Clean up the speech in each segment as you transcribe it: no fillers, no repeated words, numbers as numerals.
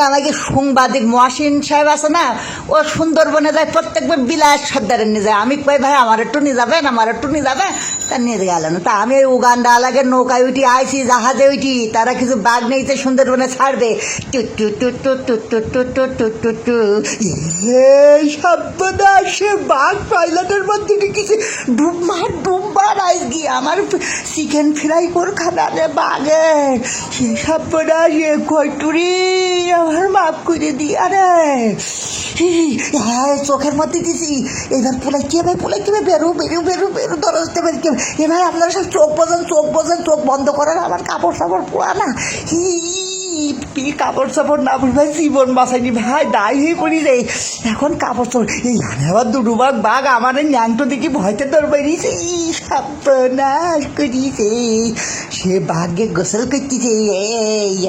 আমাকে সাংবাদিক মহসিন সাহেব আছে না, ও সুন্দরবনে যায় প্রত্যেকবার বিলাস সর্দারের নিয়ে যায়। আমি কই ভাই আমার একটু নিয়ে যাবেন, আমার একটু নিয়ে যাবে, তা নিয়ে গেল না। তা আমি উগান্ডা আলাগে নৌকায় উঠি আইছি, জাহাজে উঠি, তারা কিছু বাঘ নেইতে সুন্দরবনে ছাড়বে। টু টু টু টু টু টু টু টু টু টু টু এই সর্বনাশে বাঘ টয়লেটের মধ্যে কিছু ডুববার আইস গিয়ে আমার চিকেন ফ্রাই কর খানা রে বাঘের সে সর্বনাশে কইটুরি আমার মাপ করে দি। আরে হ্যাঁ চোখের মধ্যে দিছি, এবার পোলাই কে ভাই পোলাই কে ভাই বেরো বেরো বেরো বেরো দরজতে বের কে এ ভাই আপনারা সব চোখ বোঝেন চোখ বন্ধ করেন, আমার কাপড় সাপড় পোড়া না কাপড় চাপড় না ভাই জীবন বাঁচাইনি ভাই দায় হয়ে পড়ি রে এখন কাপড় চাপড় এই জানে আবার দুটো বাঘ আমার এই ন্যাংটো দেখি ভয়তে তোর বেরিয়েছে সর্বনাশ করিছে। সে বাঘে গোসল করতেছে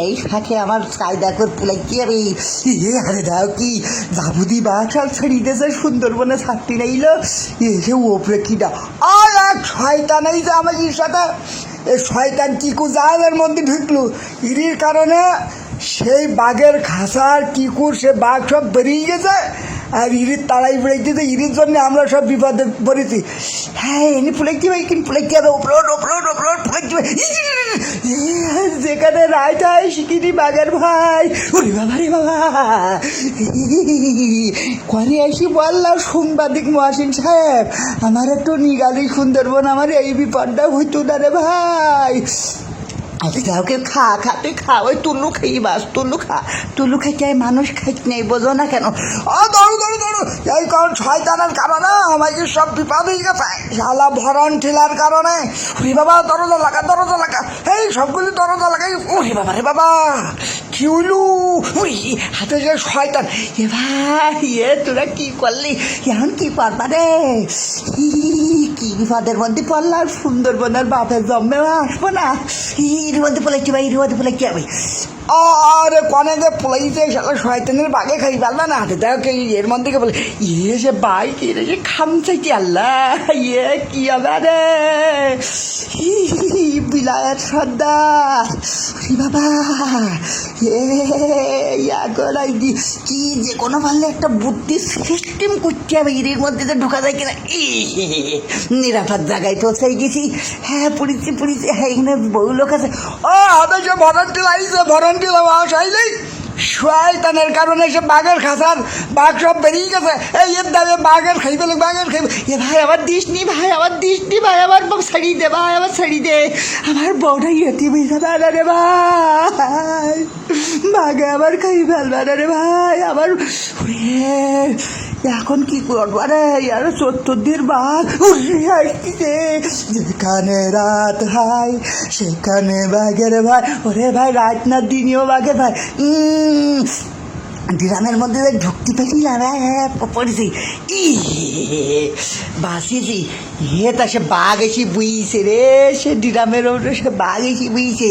এই সাথে আমার কায়দা করে পোলাই কি হবে আরে দাও কি জাবুদি বাঘ সব ছাড়িতেছে সুন্দরবনে ছাড়তে নাইল এসে ওপরে কিটা আর এক শয়তান এই যে আমার সাথে এই শয়তান কিকু জাহাজের মধ্যে ঢুকলো ইরির কারণে সেই বাঘের খাসার কিকুর সে বাঘ সব বেরিয়ে গেছে আর ইরির তাড়াই বেড়াইতেছে ইরির জন্য আমরা সব বিপদে পড়েছি। হ্যাঁ এনে ফুলাইতে ভাই কিন্তু ফুলাইতে হবে ওপর ফুলাইতে যেখানে রায় টাই শিখিনি বাঘের ভাই ওরে বাবা রে বাবা করে আসি বললাম সাংবাদিক মহসিন সাহেব আমার একটু নিগালি সুন্দরবন আমার এই বিপদটা হইতো না রে ভাই। কাউকে খাতে খা ওই তুল্লু খাই বাস তুল্লু খাইতে মানুষ খাইতে নেই বোঝো না কেন ধরো এই কারণ শয়তানের কারণে আমাকে সব বিপদ হয়ে গেছে শালা ভরণ ঠেলার কারণে ওরে বাবা দরজা লাগা এই সবগুলি দরজা লাগাই ওরে বাবা রে বাবা কি হইলু ওই হাতে যে শয়তান এ ভাই তোরা কি করলি এখন কি পারবা রে কি বিপদের মধ্যে পড়লাম সুন্দরবনের বাপের জন্মে আসবো না এর মধ্যে পোলাইছি ভাই এর মধ্যে পোলাই কি হবে আরে কনে যে পোলাইছে সালা শয়তানের বাঘে খাই পারলা না হাতে দেখো এর মধ্যে বলে সে বাইক এর যে খামচাইছি আল্লাহ কি হবে রে বিলায়ের সর্দার বাবা কি যে কোনো পারলে একটা বুদ্ধি সিস্টেম করতে হবে এর মধ্যে যে ঢোকা যায় কিনা নিরাপদ জায়গায় পৌঁছাই গেছি। হ্যাঁ পড়েছি হ্যাঁ এখানে বহু লোক আছে ও হবে যে ভরন্টি আইলেই শয়তানের কারণে সে বাঘের খাসার বাঘ সব বেরিয়ে গেছে এই এর দামে বাঘের খাইবে এ ভাই আমার দিস নি ভাই আমার ছাড়িয়ে দে ভাই আমার ছাড়িয়ে দে আমার বউটা ইয়েতি বুঝতে না রে ভাই বাঘে আবার খাই ফেলবে না রে ভাই আবার এখন কি করবো রে আর ৭৪ দিন বাঘ আসছে যেখানে রাত হয় সেখানে বাঘের ভাই ওরে ভাই রাত না দিনেও বাঘের ভাই ডিরামের মধ্যে ঢুকতে পারি না পড়েছি বাঁচিয়েছি তা সে বাঘ এসে বুইছে রে সে ডিরামের ওপরে সে বাঘ এসে বুইছে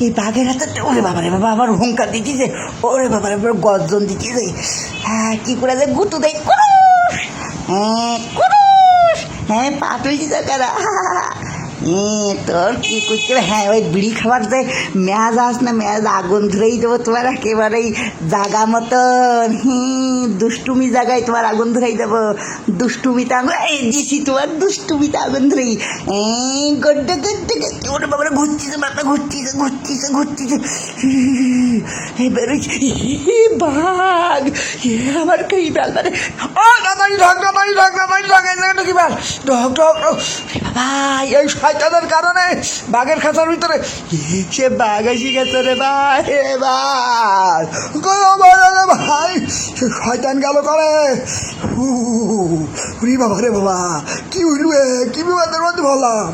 এই বাঘের হাতে ওরে বাবা রে বাবা আমার হুঙ্কার দিতেছে ওরে বাবা রে গর্জন দিতেছে হ্যাঁ কী করে যে গুতু দেয় কুরুষ হ্যাঁ পা তুলছি তো কারা তোর কি করতে হ্যাঁ ওই বিড়ি খাবার দেয় মেয়াজ আগুন ধরেই দেবো তোমার একেবারেই জাগা মতন দুষ্টুমি জায়গায় তোমার আগুন ধরেই দেবো দুষ্টুমিতে আগুন দিছি তোমার দুষ্টুমিতে আগুন ধরেই গড্ডে ওটা বাবা ঘুরছিছে বেরোইছে বাঘ আমার কই বেলবা রে ভাই এই শয়তানের কারণে বাঘের খাঁচার ভিতরে সে বাঘ এসে গেছে রে ভাই ভাই সে শয়তান গেল করে বাবা রে বাবা কি হইল কি বিপদের মধ্যে বললাম